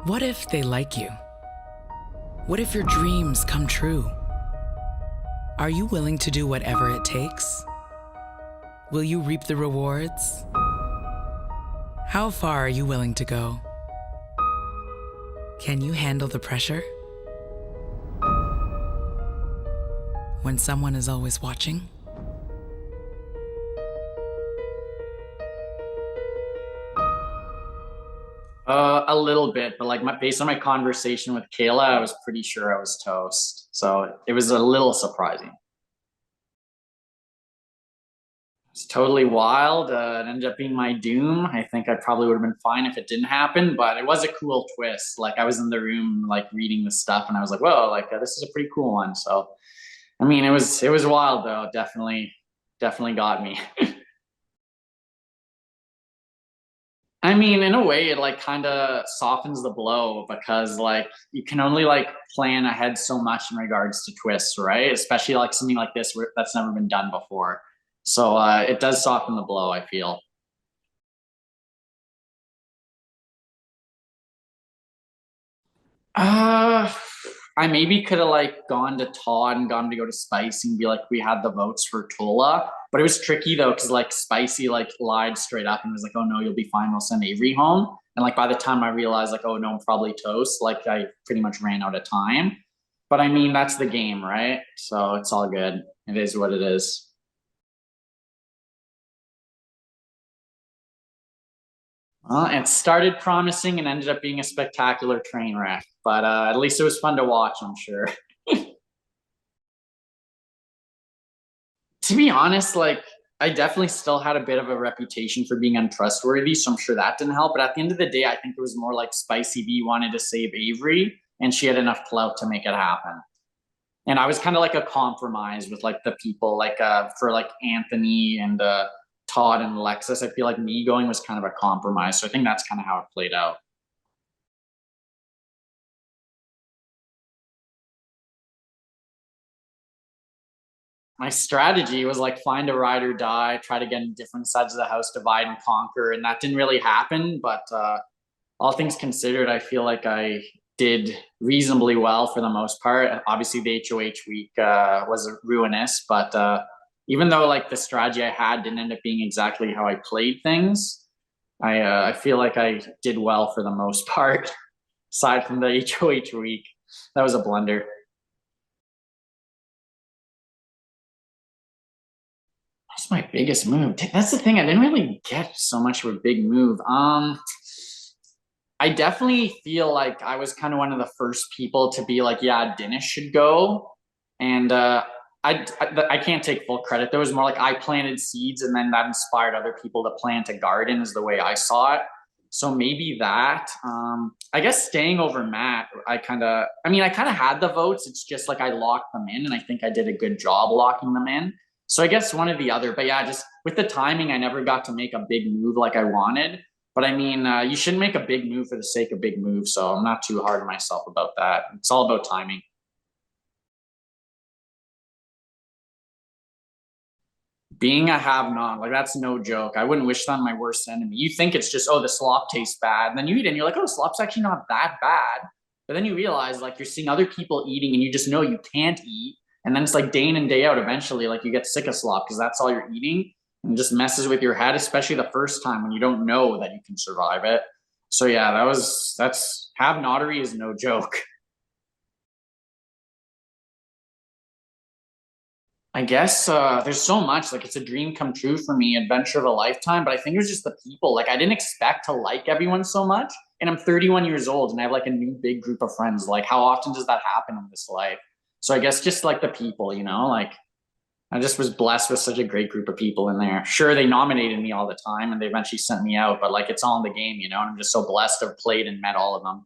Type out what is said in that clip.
What if they like you? What if your dreams come true? Are you willing to do whatever it takes? Will you reap the rewards? How far are you willing to go? Can you handle the pressure? When someone is always watching? A little bit, but like based on my conversation with Kayla, I was pretty sure I was toast. So it was a little surprising. It's totally wild. It ended up being my doom. I think I probably would have been fine if it didn't happen, but it was a cool twist. Like I was in the room, like reading the stuff, and I was like, "Whoa! Like this is a pretty cool one." So, I mean, it was wild though. Definitely got me. I mean, in a way, it like kind of softens the blow because like you can only like plan ahead so much in regards to twists, right? Especially like something like this where that's never been done before. So it does soften the blow, I feel. Uh I maybe could have like gone to Todd and gotten to go to Spicy and be like, we had the votes for Tola. But it was tricky though, because like Spicy like lied straight up and was like, oh no, you'll be fine, we'll send Avery home. And like by the time I realized like, oh no, I'm probably toast, like I pretty much ran out of time. But I mean, that's the game, right? So it's all good. It is what it is. Well, it started promising and ended up being a spectacular train wreck. But at least it was fun to watch, I'm sure. To be honest, like I definitely still had a bit of a reputation for being untrustworthy, so I'm sure that didn't help. But at the end of the day, I think it was more like Spicy V wanted to save Avery, and she had enough clout to make it happen. And I was kind of like a compromise with like the people, like for like Anthony and Todd and Alexis. I feel like me going was kind of a compromise, so I think that's kind of how it played out. My strategy was like find a ride or die, try to get in different sides of the house, divide and conquer, and that didn't really happen. But all things considered, I feel like I did reasonably well for the most part. Obviously, the HOH week was ruinous, but even though like the strategy I had didn't end up being exactly how I played things, I feel like I did well for the most part. Aside from the HOH week, that was a blunder. That's my biggest move. That's the thing. I didn't really get so much of a big move. I definitely feel like I was kind of one of the first people to be like, yeah, Dennis should go. And I can't take full credit. There was more like I planted seeds and then that inspired other people to plant a garden, is the way I saw it. So maybe that. I guess staying over Matt, I kind of had the votes. It's just like I locked them in, and I think I did a good job locking them in. So I guess one or the other. But yeah, just with the timing, I never got to make a big move like I wanted. But I mean, you shouldn't make a big move for the sake of big move. So I'm not too hard on myself about that. It's all about timing. Being a have not, like that's no joke. I wouldn't wish that on my worst enemy. You think it's just, oh, the slop tastes bad. And then you eat it and you're like, oh, slop's actually not that bad. But then you realize like you're seeing other people eating and you just know you can't eat. And then it's like day in and day out, eventually, like you get sick of slop because that's all you're eating, and it just messes with your head, especially the first time when you don't know that you can survive it. So yeah, that's have notary is no joke. I guess there's so much, like it's a dream come true for me, adventure of a lifetime. But I think it was just the people. Like I didn't expect to like everyone so much, and I'm 31 years old, and I have like a new big group of friends. Like how often does that happen in this life? So I guess just like the people, like I just was blessed with such a great group of people in there. Sure, they nominated me all the time, and they eventually sent me out, but like it's all in the game, and I'm just so blessed to have played and met all of them.